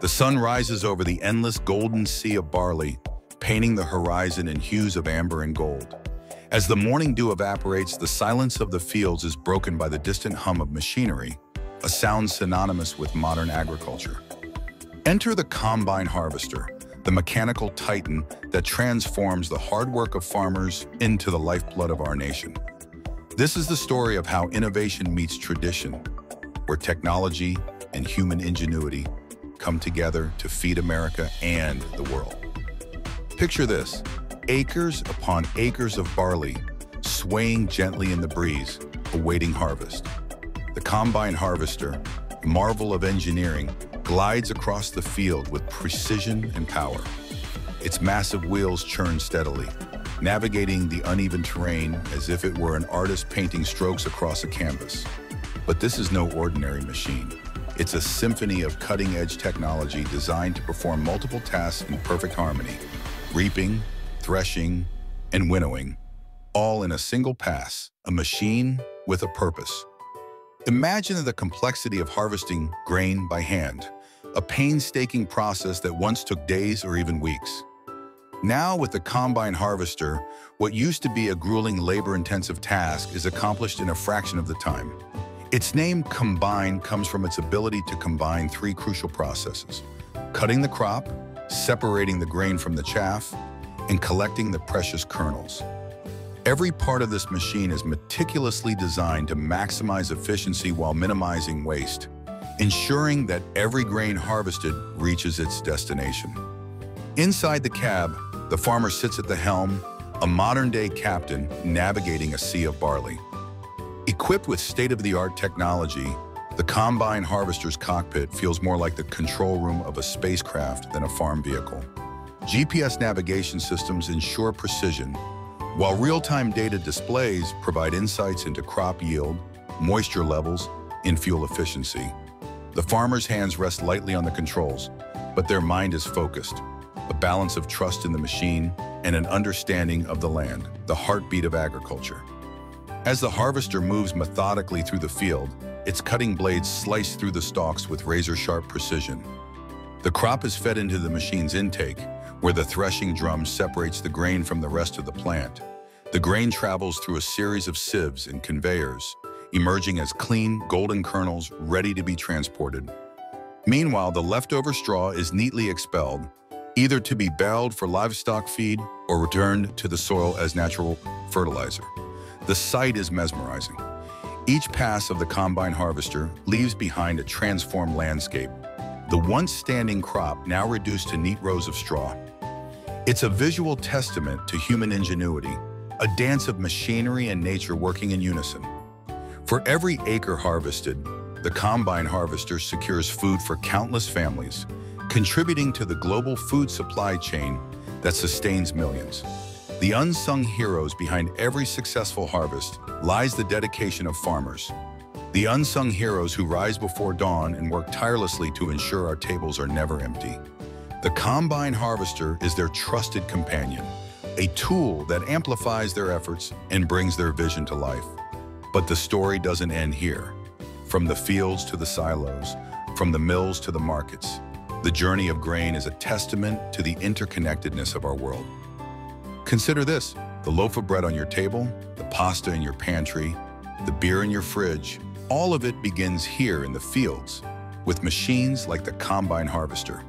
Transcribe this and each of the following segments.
The sun rises over the endless golden sea of barley, painting the horizon in hues of amber and gold. As the morning dew evaporates, the silence of the fields is broken by the distant hum of machinery, a sound synonymous with modern agriculture. Enter the combine harvester, the mechanical titan that transforms the hard work of farmers into the lifeblood of our nation. This is the story of how innovation meets tradition, where technology and human ingenuity come together to feed America and the world. Picture this, acres upon acres of barley swaying gently in the breeze, awaiting harvest. The combine harvester, a marvel of engineering, glides across the field with precision and power. Its massive wheels churn steadily, navigating the uneven terrain as if it were an artist painting strokes across a canvas. But this is no ordinary machine. It's a symphony of cutting-edge technology designed to perform multiple tasks in perfect harmony: reaping, threshing, and winnowing, all in a single pass, a machine with a purpose. Imagine the complexity of harvesting grain by hand, a painstaking process that once took days or even weeks. Now, with the combine harvester, what used to be a grueling, labor-intensive task is accomplished in a fraction of the time. Its name, combine, comes from its ability to combine three crucial processes: cutting the crop, separating the grain from the chaff, and collecting the precious kernels. Every part of this machine is meticulously designed to maximize efficiency while minimizing waste, ensuring that every grain harvested reaches its destination. Inside the cab, the farmer sits at the helm, a modern-day captain navigating a sea of barley. Equipped with state-of-the-art technology, the combine harvester's cockpit feels more like the control room of a spacecraft than a farm vehicle. GPS navigation systems ensure precision, while real-time data displays provide insights into crop yield, moisture levels, and fuel efficiency. The farmer's hands rest lightly on the controls, but their mind is focused, a balance of trust in the machine and an understanding of the land, the heartbeat of agriculture. As the harvester moves methodically through the field, its cutting blades slice through the stalks with razor-sharp precision. The crop is fed into the machine's intake, where the threshing drum separates the grain from the rest of the plant. The grain travels through a series of sieves and conveyors, emerging as clean, golden kernels ready to be transported. Meanwhile, the leftover straw is neatly expelled, either to be baled for livestock feed or returned to the soil as natural fertilizer. The sight is mesmerizing. Each pass of the combine harvester leaves behind a transformed landscape, the once standing crop now reduced to neat rows of straw. It's a visual testament to human ingenuity, a dance of machinery and nature working in unison. For every acre harvested, the combine harvester secures food for countless families, contributing to the global food supply chain that sustains millions. The unsung heroes behind every successful harvest lies the dedication of farmers. The unsung heroes who rise before dawn and work tirelessly to ensure our tables are never empty. The combine harvester is their trusted companion, a tool that amplifies their efforts and brings their vision to life. But the story doesn't end here. From the fields to the silos, from the mills to the markets, the journey of grain is a testament to the interconnectedness of our world. Consider this: the loaf of bread on your table, the pasta in your pantry, the beer in your fridge, all of it begins here in the fields, with machines like the combine harvester.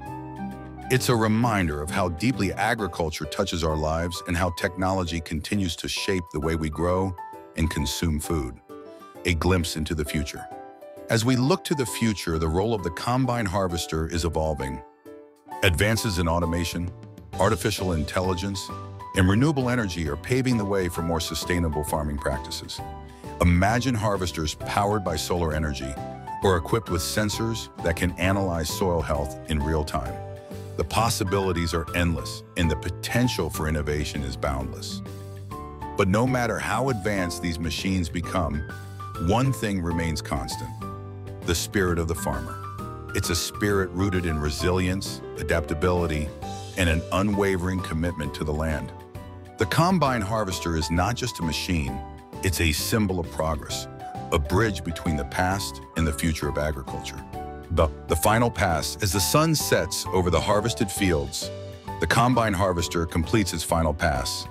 It's a reminder of how deeply agriculture touches our lives and how technology continues to shape the way we grow and consume food. A glimpse into the future. As we look to the future, the role of the combine harvester is evolving. Advances in automation, artificial intelligence, and renewable energy are paving the way for more sustainable farming practices. Imagine harvesters powered by solar energy or equipped with sensors that can analyze soil health in real time. The possibilities are endless, and the potential for innovation is boundless. But no matter how advanced these machines become, one thing remains constant: the spirit of the farmer. It's a spirit rooted in resilience, adaptability, and an unwavering commitment to the land. The combine harvester is not just a machine, it's a symbol of progress, a bridge between the past and the future of agriculture. The final pass, as the sun sets over the harvested fields, the combine harvester completes its final pass.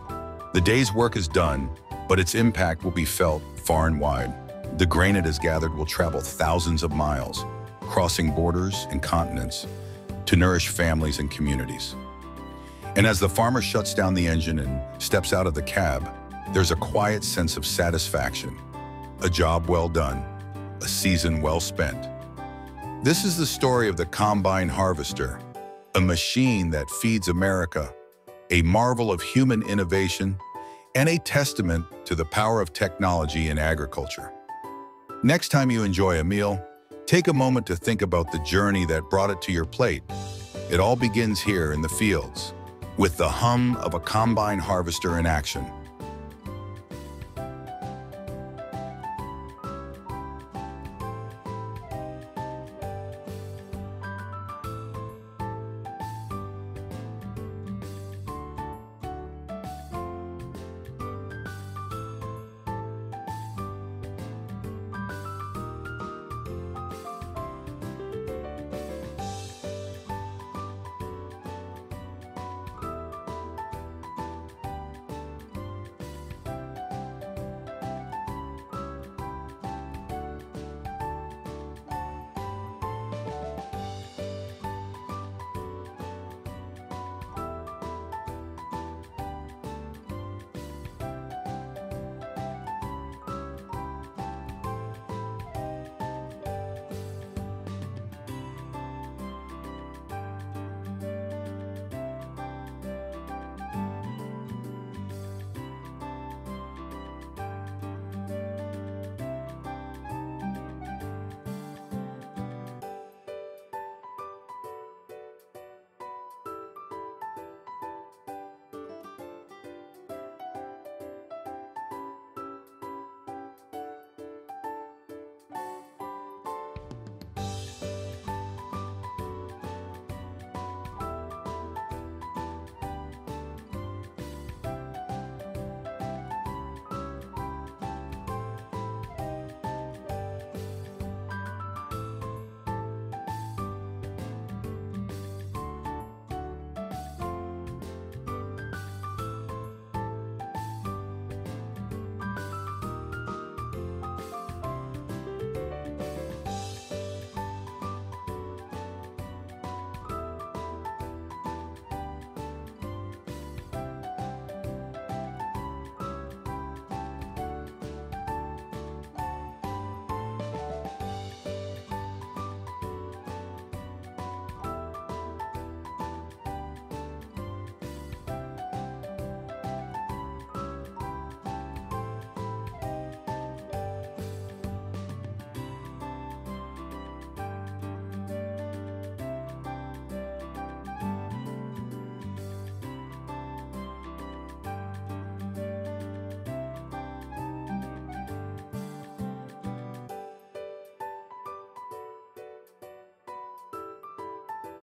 The day's work is done, but its impact will be felt far and wide. The grain it has gathered will travel thousands of miles, crossing borders and continents, to nourish families and communities. And as the farmer shuts down the engine and steps out of the cab, there's a quiet sense of satisfaction. A job well done, a season well spent. This is the story of the combine harvester, a machine that feeds America, a marvel of human innovation, and a testament to the power of technology in agriculture. Next time you enjoy a meal, take a moment to think about the journey that brought it to your plate. It all begins here in the fields, with the hum of a combine harvester in action.